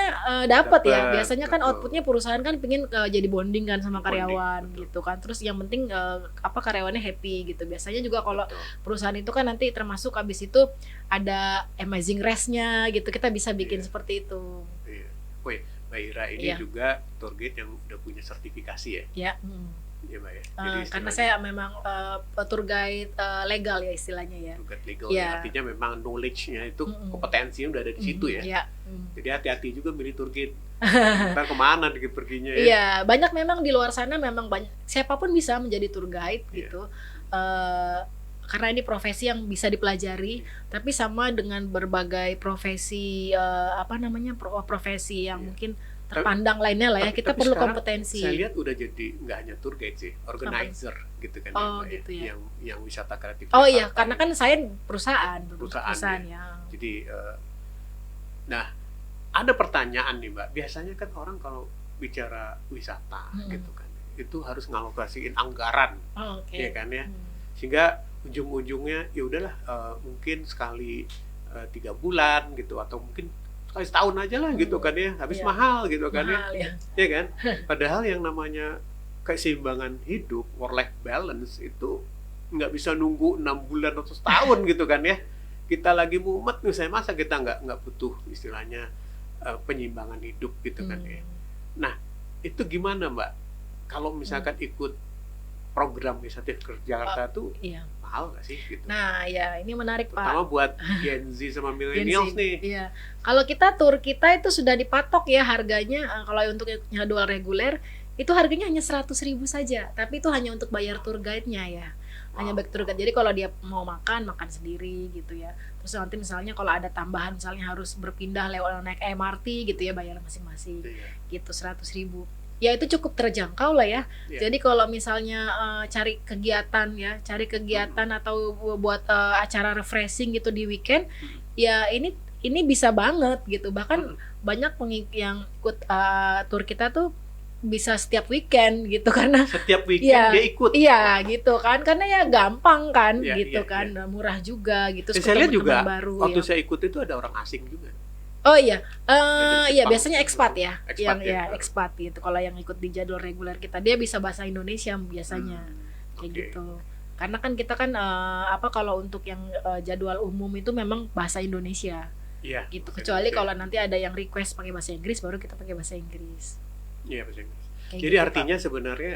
dapat ya. Biasanya kan outputnya perusahaan kan pengen jadi bonding kan sama karyawan gitu kan. Terus yang penting karyawannya happy gitu. Biasanya juga kalau perusahaan itu kan nanti termasuk habis itu ada amazing rest-nya gitu. Kita bisa bikin seperti itu. Iya. Woi, Mbak Ira ini juga tour guide yang udah punya sertifikasi ya? Iya. Ya, Mbak ya. Karena saya memang tour guide legal ya istilahnya ya. Tour guide legal ya. Artinya memang knowledge-nya itu kompetensinya udah ada di situ ya. Jadi hati-hati juga milih tour guide. Ntar kemana perginya ya? Iya, banyak memang di luar sana memang banyak. Siapapun bisa menjadi tour guide gitu. Karena ini profesi yang bisa dipelajari, tapi sama dengan berbagai profesi profesi yang mungkin terpandang lainnya lah ya, kita perlu kompetensi. Saya lihat udah jadi nggak hanya tour guide sih, organizer gitu kan gitu ya. Yang wisata kreatif. Iya, karena kan saya perusahaan ya. Jadi nah, ada pertanyaan nih, Mbak. Biasanya kan orang kalau bicara wisata gitu kan, itu harus ngalokasiin anggaran. Ya kan ya. Sehingga ujung-ujungnya ya udahlah mungkin sekali 3 bulan gitu, atau mungkin sekali setahun aja lah gitu kan ya, habis mahal gitu kan ya kan. Padahal yang namanya keseimbangan hidup, work life balance itu nggak bisa nunggu 6 bulan atau setahun gitu kan ya. Kita lagi mumet misalnya, masa kita nggak butuh istilahnya penyeimbangan hidup gitu kan ya. Nah, itu gimana, Mbak, kalau misalkan ikut program wisata ke Jakarta tuh mahal nggak sih gitu? Nah ya, ini menarik, Pak. Terutama buat Gen Z sama millennials nih. Iya. Kalau tur kita itu sudah dipatok ya harganya. Kalau untuk jadwal reguler itu harganya hanya 100.000 saja. Tapi itu hanya untuk bayar tour guide-nya ya. Hanya baik tour guide. Jadi kalau dia mau makan sendiri gitu ya. Terus nanti misalnya kalau ada tambahan, misalnya harus berpindah lewat naik MRT gitu ya, bayar masing-masing. Gitu 100.000. Ya itu cukup terjangkau lah ya. Jadi kalau misalnya cari kegiatan atau buat acara refreshing gitu di weekend, ya ini ini bisa banget gitu. Bahkan banyak yang ikut tour kita tuh bisa setiap weekend gitu, karena setiap weekend dia ikut. Iya gitu kan, karena ya gampang kan gitu kan, iya. Murah juga gitu. Saya lihat juga baru, waktu saya ikut itu ada orang asing juga. Oh iya, iya biasanya ekspat ya, ekspat ekspat gitu. Kalau yang ikut di jadwal reguler kita, dia bisa bahasa Indonesia biasanya, kayak gitu. Karena kan kita kan kalau untuk yang jadwal umum itu memang bahasa Indonesia, gitu. Kecuali kalau nanti ada yang request pakai bahasa Inggris, baru kita pakai bahasa Inggris. Iya, bahasa Inggris. Jadi gitu, artinya Pak, sebenarnya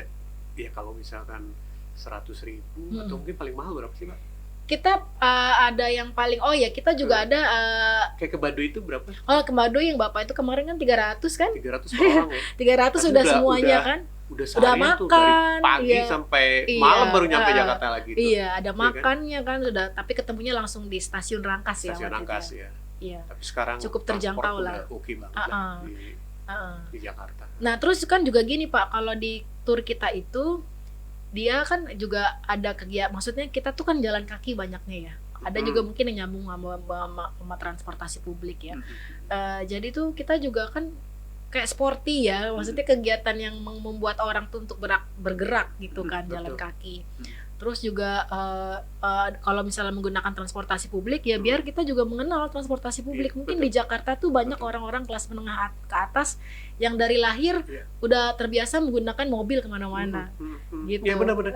ya kalau misalkan 100.000 atau mungkin paling mahal berapa sih, Pak? Kita ada yang paling, kita juga ada kayak ke Baduy itu berapa? Oh, ke Baduy yang Bapak itu kemarin kan 300 kan? 300 per orang ya? 300 sudah semuanya kan? Udah makan tuh, dari pagi sampai malam baru nyampe Jakarta lagi tuh. Iya, ada makannya kan sudah, tapi ketemunya langsung di Stasiun Rangkas ya. Stasiun Rangkas ya. Iya. Tapi sekarang cukup terjangkau lah. Oke banget di Jakarta. Nah, terus kan juga gini Pak, kalau di tur kita itu dia kan juga ada kegiatan, maksudnya kita tuh kan jalan kaki banyaknya ya. Ada juga mungkin yang nyambung sama transportasi publik ya. Jadi tuh kita juga kan kayak sporty ya, maksudnya kegiatan yang membuat orang tuh untuk bergerak gitu kan, jalan kaki. Terus juga kalau misalnya menggunakan transportasi publik ya biar kita juga mengenal transportasi publik. Mungkin di Jakarta tuh banyak orang-orang kelas menengah ke atas yang dari lahir udah terbiasa menggunakan mobil kemana-mana. Gitu. Ya benar-benar.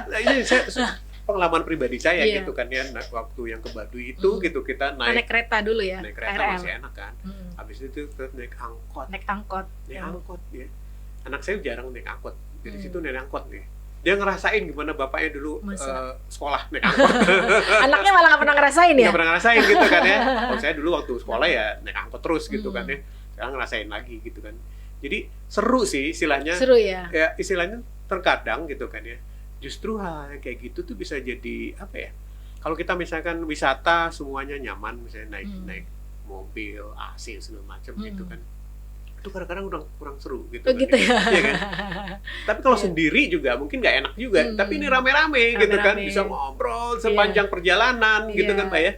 Saya pengalaman pribadi saya gitu kan ya, waktu yang ke Baduy itu gitu kita naik kereta dulu ya. Naik kereta masih enak kan. Habis itu naik angkot. Naik angkot ya. Anak saya jarang naik angkot. Jadi situ naik angkot nih. Dia ngerasain gimana bapaknya dulu sekolah naik angkot. Anaknya malah nggak pernah ngerasain ya? Nggak pernah ngerasain gitu kan ya. Kalau saya dulu waktu sekolah ya naik angkot terus gitu kan ya. Sekarang ngerasain lagi gitu kan. Jadi seru sih istilahnya. Seru ya? Ya istilahnya terkadang gitu kan ya. Justru hal yang kayak gitu tuh bisa jadi apa ya? Kalau kita misalkan wisata semuanya nyaman, misalnya naik mobil, AC segala macam gitu kan. Itu kadang-kadang kurang seru gitu. Gitu ya. Iya kan? Tapi kalau sendiri juga mungkin nggak enak juga. Tapi ini rame-rame gitu kan, bisa ngobrol sepanjang perjalanan gitu kan Pak ya.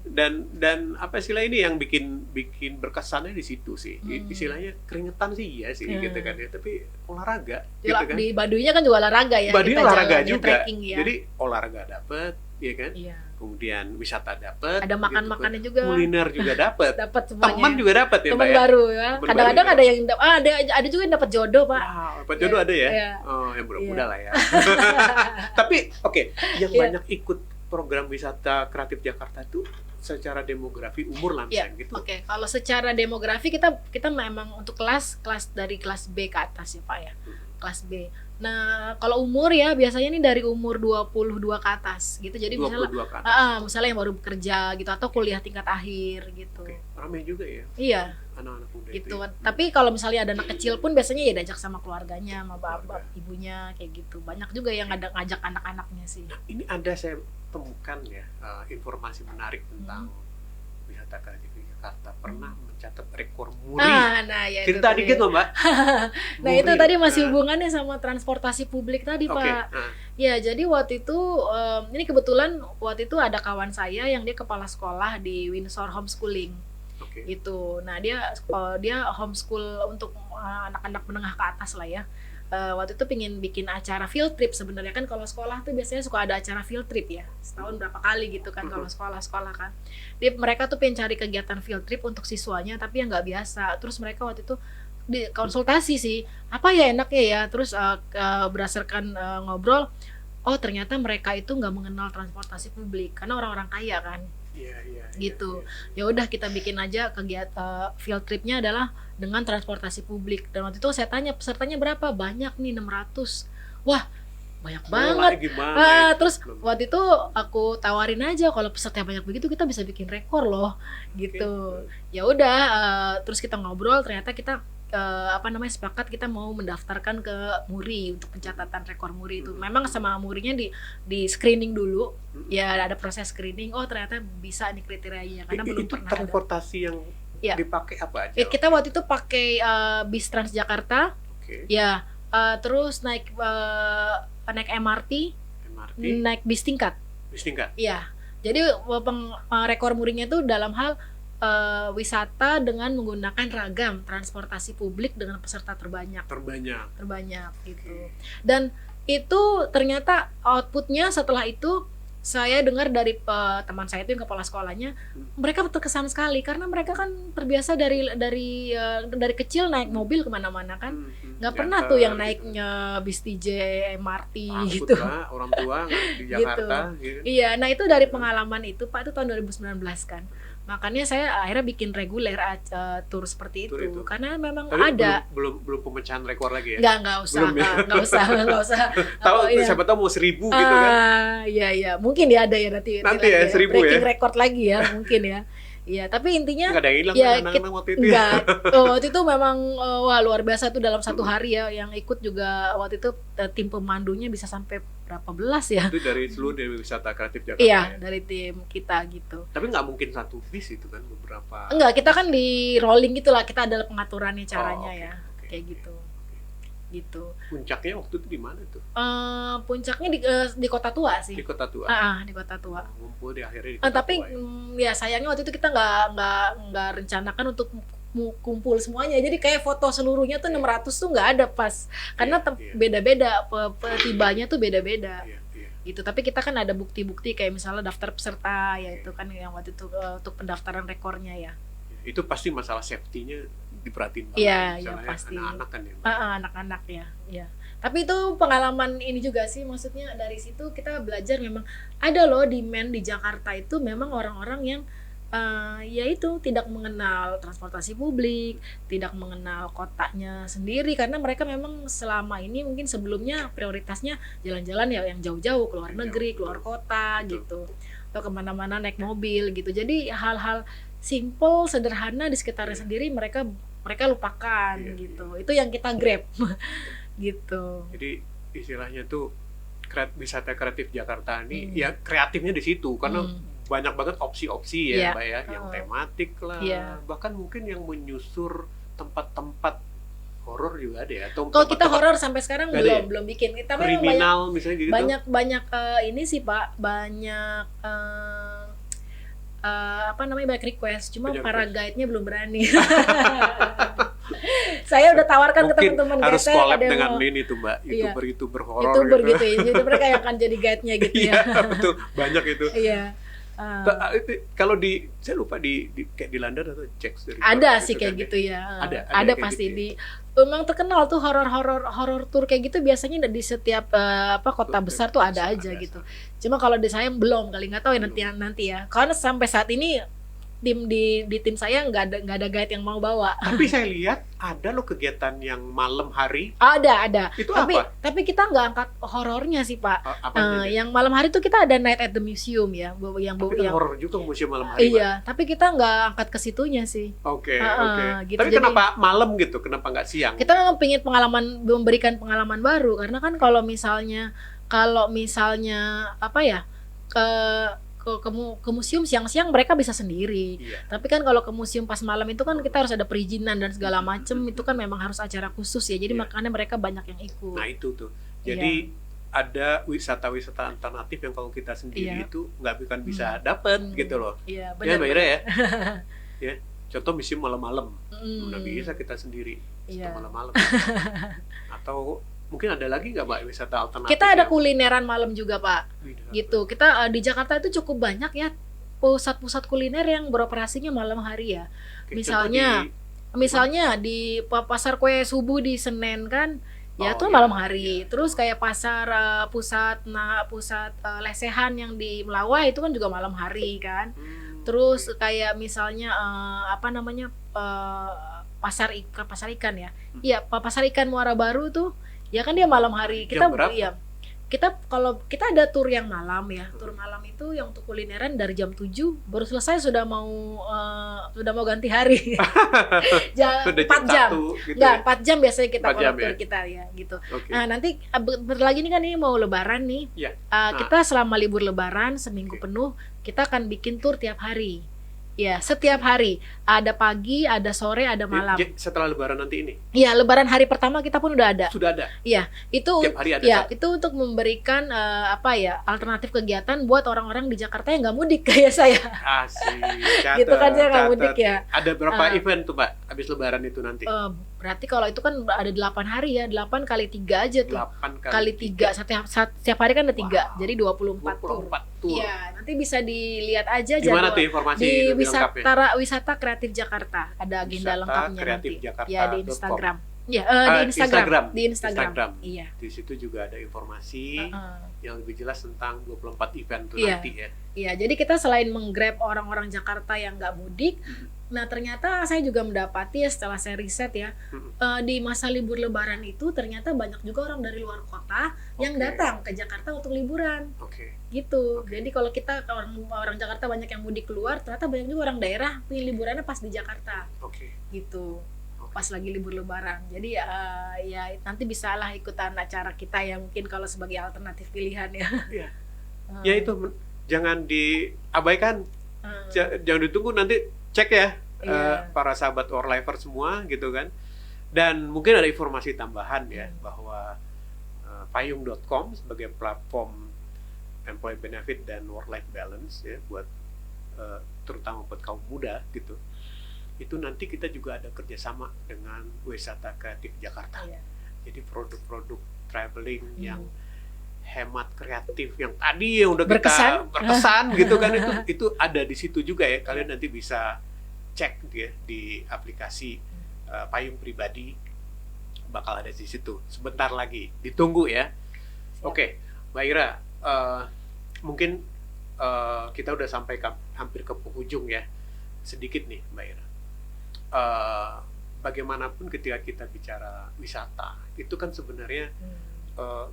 Dan apa istilah ini yang bikin berkesannya di situ sih. Istilahnya keringetan sih ya sih gitu kan ya. Tapi olahraga gitu kan. Di Baduynya kan juga olahraga ya. Baduy olahraga juga. Ya. Jadi olahraga dapet, ya kan? Iya. Kemudian wisata dapat, ada makan-makannya gitu, juga, kuliner juga dapat, semuanya. Teman juga dapat ya, teman Pak ya. Baru ya. Kadang-kadang ada yang ada juga yang dapat jodoh, Pak. Wow, dapat jodoh ada ya. Oh, yang muda-muda lah ya. Tapi yang banyak ikut program wisata kreatif Jakarta itu secara demografi umur lah misalnya gitu. Kalau secara demografi kita memang untuk kelas dari kelas B ke atas ya, Pak ya. Kelas B. Nah, kalau umur ya biasanya nih dari umur 22 ke atas gitu. Jadi misalnya yang baru bekerja gitu atau kuliah tingkat akhir gitu. Ramai juga ya. Iya. Anak-anak muda gitu. Itu. Tapi kalau misalnya ada anak kecil pun biasanya ya diajak sama keluarganya, sama bapak, ibunya kayak gitu. Banyak juga yang ada ngajak anak-anaknya sih. Nah, ini ada saya temukan ya informasi menarik tentang wisata kreatif Jakarta. Pernah mencatat rekor muri. Ya cerita dikit loh Mbak. Nah itu tadi masih hubungannya sama transportasi publik tadi Pak. Ya jadi waktu itu ini kebetulan waktu itu ada kawan saya yang dia kepala sekolah di Windsor Homeschooling. Gitu. Nah dia homeschool untuk anak-anak menengah ke atas lah ya. Waktu itu pingin bikin acara field trip. Sebenarnya kan kalau sekolah tuh biasanya suka ada acara field trip ya, setahun berapa kali gitu kan kalau sekolah kan. Mereka tuh pengen cari kegiatan field trip untuk siswanya tapi yang nggak biasa. Terus mereka waktu itu konsultasi sih apa ya enaknya ya. Terus berdasarkan ngobrol, oh ternyata mereka itu nggak mengenal transportasi publik karena orang-orang kaya kan. Gitu. Ya udah kita bikin aja kegiatan field tripnya adalah dengan transportasi publik. Dan waktu itu saya tanya pesertanya berapa? Banyak nih 600. Wah, banyak banget. Terus waktu itu aku tawarin aja kalau peserta banyak begitu kita bisa bikin rekor loh gitu. Ya udah terus kita ngobrol ternyata kita sepakat kita mau mendaftarkan ke Muri untuk pencatatan rekor Muri itu. Memang sama Murinya di screening dulu. Ya ada proses screening. Oh ternyata bisa nih kriterianya karena belum pernah ada. Transportasi yang dipakai apa aja? Kita waktu itu pakai bis Transjakarta. Ya, terus naik MRT, naik bis tingkat. Bis tingkat. Iya. Jadi rekor Murinya itu dalam hal wisata dengan menggunakan ragam transportasi publik dengan peserta terbanyak gitu. Dan itu ternyata outputnya setelah itu saya dengar dari teman saya itu yang kepala sekolahnya, mereka terkesan sekali karena mereka kan terbiasa dari kecil naik mobil kemana-mana kan, nggak pernah tuh yang naiknya bis TJ, MRT gitu. Orang tua di Jakarta. Gitu. Iya, nah itu dari pengalaman itu Pak, itu tahun 2019 kan. Makanya saya akhirnya bikin reguler tur seperti itu. Karena memang tapi ada belum pemecahan rekor lagi ya? Nggak usah. Tahu siapa tahu mau 1.000 gitu kan? Iya, mungkin ya ada ya nanti ya 1.000 breaking record lagi ya mungkin ya. Iya, tapi intinya nggak ada yang hilang ya, anak-anak waktu itu. Enggak. Waktu itu memang wah luar biasa tuh dalam satu hari ya, yang ikut juga waktu itu tim pemandunya bisa sampai berapa belas ya. Itu dari seluruh dari wisata kreatif Jakarta. Iya, dari tim kita gitu. Tapi nggak mungkin satu bis itu kan, beberapa. Enggak, kita kan di rolling gitulah, kita ada pengaturannya caranya kayak gitu. Gitu. Puncaknya waktu itu di mana tuh? Puncaknya di Kota Tua sih. Di Kota Tua. Di Kota Tua. Ngumpul di akhirnya di Kota Tapi Tua, ya sayangnya waktu itu kita nggak rencanakan untuk kumpul semuanya. Jadi kayak foto seluruhnya tuh 600 tuh nggak ada pas. Karena beda-beda tibanya tuh beda-beda. Gitu. Tapi kita kan ada bukti-bukti kayak misalnya daftar peserta ya itu kan yang waktu itu untuk pendaftaran rekornya ya. Itu pasti masalah safety-nya diperhatiin banget. Iya, pasti. Anak-anak kan ya. Anak-anak ya. Tapi itu pengalaman ini juga sih, maksudnya dari situ kita belajar memang ada loh demand di Jakarta itu memang orang-orang yang ya itu tidak mengenal transportasi publik, tidak mengenal kotanya sendiri karena mereka memang selama ini mungkin sebelumnya prioritasnya jalan-jalan ya yang jauh-jauh keluar negeri, keluar kota gitu, atau kemana-mana naik mobil gitu. Jadi hal-hal simple, sederhana di sekitarnya sendiri mereka lupakan gitu. Itu yang kita grab gitu. Jadi istilahnya tuh wisata kreatif Jakarta ini ya kreatifnya di situ karena banyak banget opsi-opsi ya Mbak ya, yang tematik lah, bahkan mungkin yang menyusur tempat-tempat horor juga ada ya. Kalau kita horor sampai sekarang belum bikin. Kita kriminal misalnya gitu. Banyak ini sih Pak, banyak banyak request, cuma para guide-nya belum berani. Saya udah tawarkan ke teman-teman kita harus collab dengan ini tuh Mbak, YouTuber horor. YouTuber gitu ya. Jadi mereka yang akan jadi guide-nya gitu ya. Iya, betul. Banyak itu. Iya. Kalau saya lupa kayak di London atau Jax dari ada sih kayak gitu ya. Ada pasti gitu ya. Memang terkenal tuh horor tour kayak gitu biasanya di setiap kota besar tuh ada aja gitu. Cuma kalau di saya belum, kali nggak tahu ya nanti ya. Karena sampai saat ini di tim saya nggak ada guide yang mau bawa. Tapi saya lihat ada loh kegiatan yang malam hari. Ada. Itu apa? Tapi kita nggak angkat horornya sih Pak. Yang malam hari tuh kita ada night at the museum ya, yang horor juga museum malam hari. Iya, Pak. Tapi kita nggak angkat ke situnya sih. Oke. Gitu. Tapi kenapa malam gitu? Kenapa nggak siang? Kita pengen memberikan pengalaman baru karena kan kalau misalnya apa ya ke museum siang-siang mereka bisa sendiri. Tapi kan kalau ke museum pas malam itu kan kita harus ada perizinan dan segala macem, itu kan memang harus acara khusus ya. Jadi makanya mereka banyak yang ikut. Nah itu tuh. Jadi ada wisata-wisata alternatif yang kalau kita sendiri itu nggak bisa dapat gitu loh. Iya, benar. Ya Mbak Ira ya. Ya, contoh museum malam-malam. Nggak bisa kita sendiri malam-malam. Atau mungkin ada lagi nggak Mbak wisata alternatif? Kita ada kulineran malam juga Pak. Gitu. Kita di Jakarta itu cukup banyak ya pusat-pusat kuliner yang beroperasinya malam hari ya. Misalnya di pasar kue subuh di Senen kan, ya itu malam hari. Terus kayak pasar pusat lesehan yang di Melawai itu kan juga malam hari kan. Terus kayak misalnya pasar ikan ya. Iya, pasar ikan Muara Baru tuh ya kan dia malam hari. Kalau kita ada tur yang malam ya. Tur malam itu yang untuk kulineran dari jam 7 baru selesai sudah mau ganti hari. 4 jam. Gitu Enggak, 4 jam biasanya kita kalau tur kita ya gitu. Okay. Nah, nanti lagi nih kan ini mau lebaran nih. Kita selama libur lebaran seminggu penuh kita akan bikin tur tiap hari. Ya, setiap hari. Ada pagi, ada sore, ada malam. Setelah Lebaran nanti ini? Iya, Lebaran hari pertama kita pun udah ada. Sudah ada? Iya, itu tiap hari ada ya, itu untuk memberikan alternatif kegiatan buat orang-orang di Jakarta yang nggak mudik kayak saya. Asik, Gitu kan, saya nggak mudik ya. Ada berapa event tuh Mbak habis Lebaran itu nanti? Berarti kalau itu kan ada 8 hari ya, 8 kali 3 aja tuh. 8 kali 3, setiap hari kan ada 3, jadi 24 tur. tur. Iya, nanti bisa dilihat aja gimana tuh informasi di lengkapnya? Wisata Kreatif Jakarta. Ada agenda lengkapnya nanti. Jakarta. Ya, di Instagram. Ya, di Instagram. Iya. Di situ juga ada informasi yang lebih jelas tentang 24 event tuh nanti ya. Iya, jadi kita selain menggrab orang-orang Jakarta yang nggak mudik, nah ternyata saya juga mendapati ya setelah saya riset ya, di masa libur Lebaran itu ternyata banyak juga orang dari luar kota yang datang ke Jakarta untuk liburan. Gitu. Jadi kalau kita orang Jakarta banyak yang mudik keluar, ternyata banyak juga orang daerah pilih liburannya pas di Jakarta. Gitu. Pas lagi libur Lebaran. Jadi ya nanti bisalah ikutan acara kita yang mungkin kalau sebagai alternatif pilihan ya. Ya itu jangan diabaikan. Jangan ditunggu, nanti cek ya para sahabat Worlifer semua gitu kan. Dan mungkin ada informasi tambahan ya bahwa payung.com sebagai platform employee benefit dan work life balance ya buat terutama buat kaum muda gitu. Itu nanti kita juga ada kerjasama dengan Wisata Kreatif Jakarta. Jadi produk-produk traveling yang hemat kreatif yang tadi yang udah kita berkesan gitu kan, itu ada di situ juga ya. Kalian nanti bisa cek ya di aplikasi Payung Pribadi, bakal ada di situ. Sebentar lagi, ditunggu ya. Oke, Mbak Ira, mungkin kita udah sampai hampir ke penghujung ya. Sedikit nih Mbak Ira. Bagaimanapun ketika kita bicara wisata itu kan sebenarnya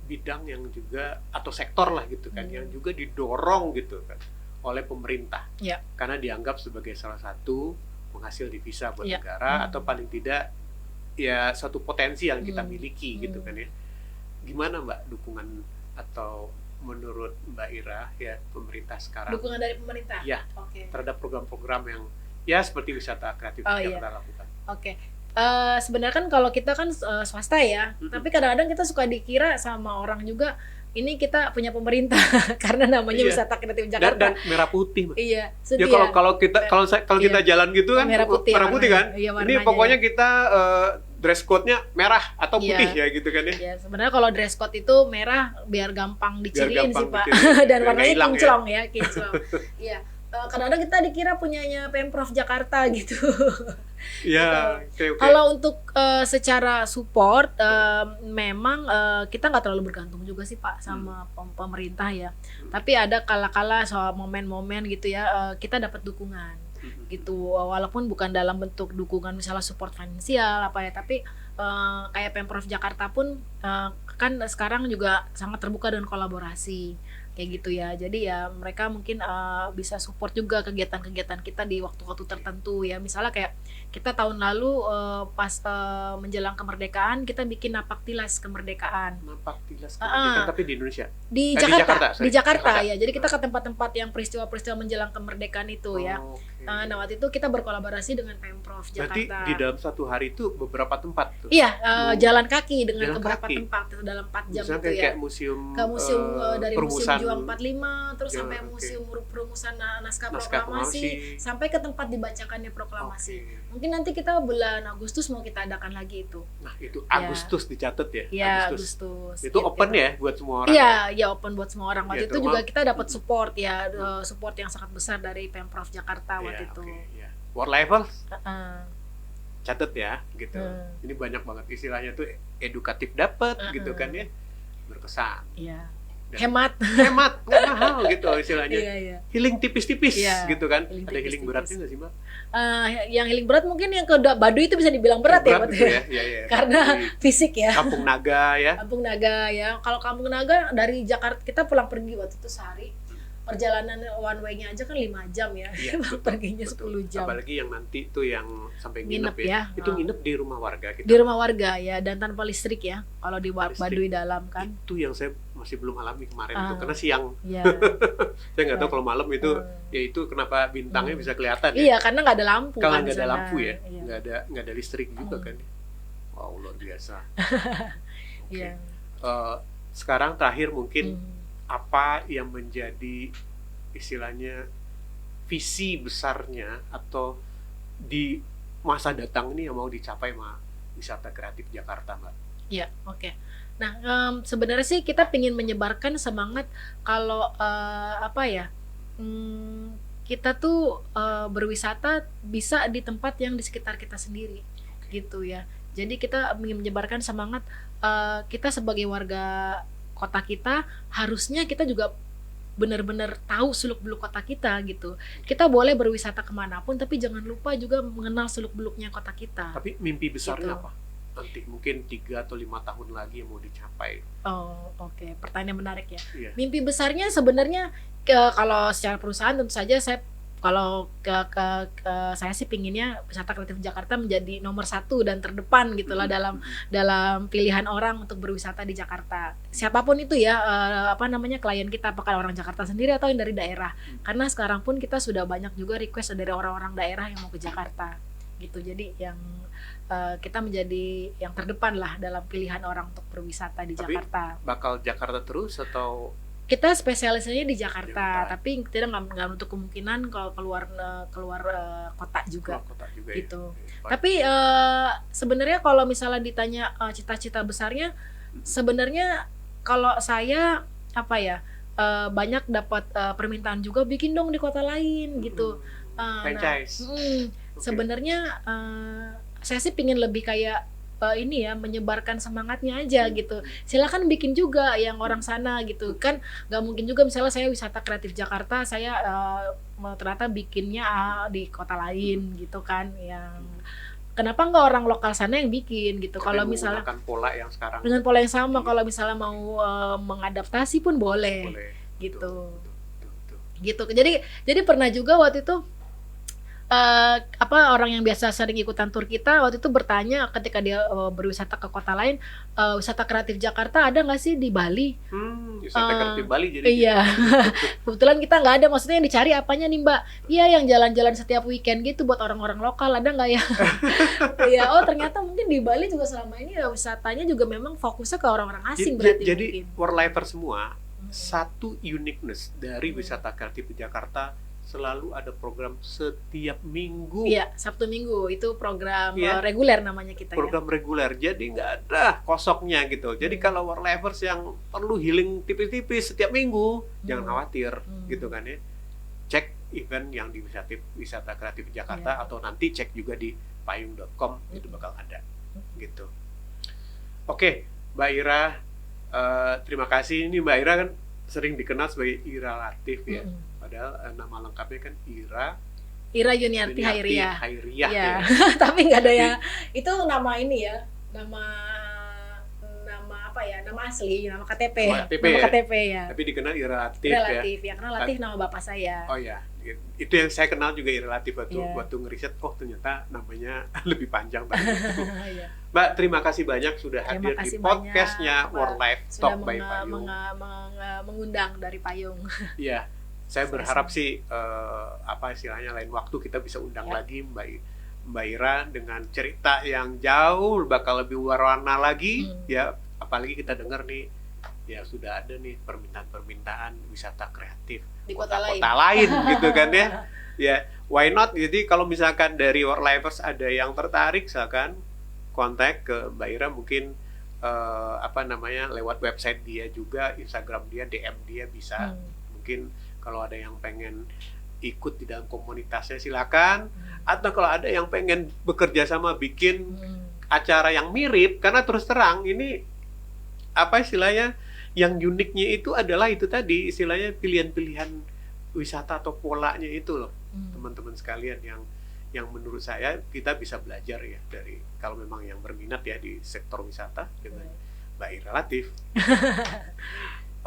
bidang yang juga atau sektor lah gitu kan yang juga didorong gitu kan oleh pemerintah karena dianggap sebagai salah satu penghasil devisa buat negara atau paling tidak ya suatu potensi yang kita miliki gitu kan ya. Gimana Mbak dukungan atau menurut Mbak Ira ya pemerintah sekarang, dukungan dari pemerintah terhadap program-program yang ya seperti Wisata Kreatif yang kita lakukan? Sebenarnya kan kalau kita kan swasta ya, tapi kadang-kadang kita suka dikira sama orang juga ini kita punya pemerintah karena namanya Wisata Kreatif Jakarta dan merah putih. Iya, ya kalau kita jalan gitu kan merah putih kan. Ini pokoknya kita dress code-nya merah atau putih ya gitu kan ya. Ya, sebenarnya kalau dress code itu merah biar gampang diciriin sih Pak. Dan warnanya kinclong ya, kinclong. Iya. Kadang-kadang kita dikira punyanya Pemprov Jakarta gitu. Ya, Kalau untuk secara support, memang kita nggak terlalu bergantung juga sih Pak sama pemerintah ya. Tapi ada kala-kala soal momen-momen gitu ya, kita dapat dukungan gitu. Walaupun bukan dalam bentuk dukungan misalnya support finansial apa ya, tapi kayak Pemprov Jakarta pun kan sekarang juga sangat terbuka dengan kolaborasi. Kayak gitu ya, jadi ya mereka mungkin bisa support juga kegiatan-kegiatan kita di waktu-waktu tertentu ya. Misalnya kayak kita tahun lalu pas menjelang kemerdekaan kita bikin napaktilas kemerdekaan. Napaktilas kemerdekaan tapi di Indonesia? Di Jakarta ya. Jadi kita ke tempat-tempat yang peristiwa-peristiwa menjelang kemerdekaan itu ya. Nah waktu itu kita berkolaborasi dengan Pemprov Jakarta. Berarti di dalam satu hari itu beberapa tempat tuh? Iya, jalan kaki dengan beberapa tempat dalam 4 jam misalnya itu ya. Kayak museum dari perumusan, Museum 45 terus sampai Museum Perumusan Naskah Proklamasi sampai ke tempat dibacakannya proklamasi. Mungkin nanti kita bulan Agustus mau kita adakan lagi itu. Nah, itu Agustus dicatat ya? Iya, Agustus. Itu gitu. Open ya buat semua orang? Iya, open buat semua orang. Waktu itu juga kita dapat support ya, support yang sangat besar dari Pemprov Jakarta waktu itu. Worlifer? Catat ya, gitu. Ini banyak banget istilahnya tuh edukatif dapat gitu kan ya. Berkesan. Iya. Hemat nggak mahal gitu istilahnya. Healing tipis-tipis gitu kan. Ada healing beratnya nggak sih Mbak? Yang healing berat mungkin yang ke Baduy itu bisa dibilang berat ya Pak ya. Karena fisik ya. Kampung Naga ya. Kalau Kampung Naga dari Jakarta kita pulang pergi waktu itu sehari. Perjalanan one way-nya aja kan 5 jam ya. Perginya 10 jam. Apalagi yang nanti tuh yang sampai nginep ya. Itu nginep di rumah warga kita. Di rumah warga ya, dan tanpa listrik ya. Kalau di Baduy dalam kan. Itu yang saya masih belum alami kemarin itu karena siang. Iya. Saya nggak tahu kalau malam itu ya itu kenapa bintangnya bisa kelihatan ya. Iya, karena nggak ada lampu. Kalau kan nggak ada sana. lampu ya, Iya. nggak ada listrik juga kan. Wow, luar biasa. Oke. Iya. Sekarang terakhir mungkin apa yang menjadi istilahnya visi besarnya atau di masa datang ini yang mau dicapai sama wisata kreatif Jakarta, Mbak? Iya, oke. Nah, sebenarnya sih kita ingin menyebarkan semangat kalau kita tuh berwisata bisa di tempat yang di sekitar kita sendiri, gitu ya. Jadi kita ingin menyebarkan semangat kita sebagai warga kota kita, harusnya kita juga benar-benar tahu seluk-beluk kota kita gitu. Kita boleh berwisata kemanapun, tapi jangan lupa juga mengenal seluk-beluknya kota kita. Tapi mimpi besarnya Gitu. apa? Nanti mungkin 3 atau 5 tahun lagi yang mau dicapai. Oh, oke. Pertanyaan menarik ya. Iya. Mimpi besarnya sebenarnya kalau secara perusahaan tentu saja saya saya sih pinginnya wisata kreatif Jakarta menjadi nomor 1 dan terdepan gitulah dalam pilihan orang untuk berwisata di Jakarta. Siapapun itu ya, klien kita, apakah orang Jakarta sendiri atau yang dari daerah. Karena sekarang pun kita sudah banyak juga request dari orang-orang daerah yang mau ke Jakarta gitu. Jadi yang kita menjadi yang terdepan lah dalam pilihan orang untuk berwisata di Tapi Jakarta. bakal Jakarta terus atau Kita spesialisasinya di Jakarta, tapi kita nggak untuk kemungkinan kalau keluar kota juga, kota juga gitu. ya? Tapi sebenarnya kalau misalnya ditanya cita-cita besarnya, sebenarnya kalau saya banyak dapat permintaan juga bikin dong di kota lain gitu. Franchise. Sebenarnya saya sih pingin lebih kayak menyebarkan semangatnya aja gitu. Silakan bikin juga yang orang sana gitu kan. Nggak mungkin juga misalnya saya wisata kreatif Jakarta, saya ternyata bikinnya di kota lain gitu kan. Yang kenapa nggak orang lokal sana yang bikin gitu? Kalau misalnya menggunakan pola yang sekarang dengan pola yang sama, kalau misalnya mau mengadaptasi pun boleh. Gitu. Gitu. Jadi pernah juga waktu itu orang yang biasa sering ikutan tur kita waktu itu bertanya ketika dia berwisata ke kota lain, wisata kreatif Jakarta ada nggak sih di Bali? Wisata kreatif Bali jadi. Iya. Kebetulan kita nggak ada, maksudnya yang dicari apanya nih Mbak? Iya, yang jalan-jalan setiap weekend gitu buat orang-orang lokal, ada nggak ya? Iya, ternyata mungkin di Bali juga selama ini ya wisatanya juga memang fokusnya ke orang-orang asing berarti. Jadi world-lifer semua, satu uniqueness dari wisata kreatif di Jakarta selalu ada program setiap minggu. Iya, Sabtu Minggu itu program reguler namanya kita. Program reguler, jadi nggak ada kosongnya gitu. Jadi kalau world-livers yang perlu healing tipis-tipis setiap minggu, jangan khawatir gitu kan ya. Cek event yang di wisata kreatif Jakarta atau nanti cek juga di payung.com itu bakal ada gitu. Oke, Mbak Ira, terima kasih. Ini Mbak Ira kan sering dikenal sebagai Ira Latif ya. Padahal nama lengkapnya kan Ira Yuniarti Hairiyah ya. Tapi nggak ada ya. Itu nama ini ya, nama asli, nama KTP. KTP ya. Tapi dikenal Ira Latif ya. Karena Latif nama bapak saya. Oh ya, itu yang saya kenal juga Ira Latif waktu ngeriset. Oh ternyata namanya lebih panjang tadi. Mbak, terima kasih banyak sudah hadir di podcastnya World Life Talk by Payung. Mengundang dari Payung. Iya. Saya berharap sih istilahnya lain waktu kita bisa undang lagi Mbak Ira dengan cerita yang jauh bakal lebih berwarna lagi ya, apalagi kita dengar nih ya sudah ada nih permintaan wisata kreatif di kota lain gitu kan ya. Ya, why not? Jadi kalau misalkan dari world-livers ada yang tertarik misalkan kontak ke Mbak Ira mungkin lewat website dia juga, Instagram dia, DM dia bisa. Mungkin kalau ada yang pengen ikut di dalam komunitasnya silakan, atau kalau ada yang pengen bekerja sama bikin acara yang mirip, karena terus terang ini istilahnya yang uniknya itu adalah itu tadi istilahnya pilihan-pilihan wisata atau polanya itu loh, teman-teman sekalian yang menurut saya kita bisa belajar ya dari kalau memang yang berminat ya di sektor wisata dengan Mbak Ira Latif.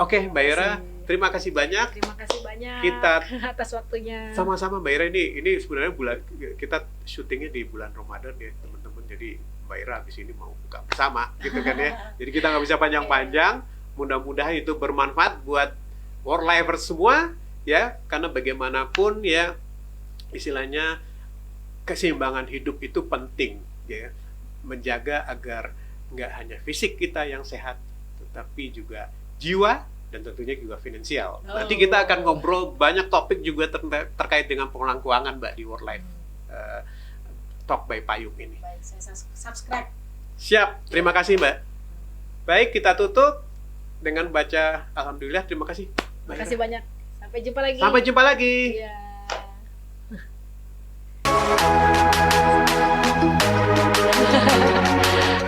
Oke, Mbak Ira, terima kasih banyak. Terima kasih banyak kita atas waktunya. Sama-sama Mbak Ira, ini sebenarnya kita syutingnya di bulan Ramadan ya teman-teman. Jadi Mbak Ira habis ini mau buka bersama gitu kan ya. Jadi kita nggak bisa panjang-panjang. mudah-mudahan itu bermanfaat buat work lifers semua ya, karena bagaimanapun ya istilahnya keseimbangan hidup itu penting ya, menjaga agar nggak hanya fisik kita yang sehat tetapi juga jiwa dan tentunya juga finansial. Nanti kita akan ngobrol banyak topik juga terkait dengan pengelolaan keuangan Mbak di Work Life Talk by Payung ini. Baik, saya subscribe. Siap, terima kasih Mbak. Baik, kita tutup dengan baca Alhamdulillah. Terima kasih. Terima kasih banyak. Sampai jumpa lagi. Sampai jumpa lagi. Iya.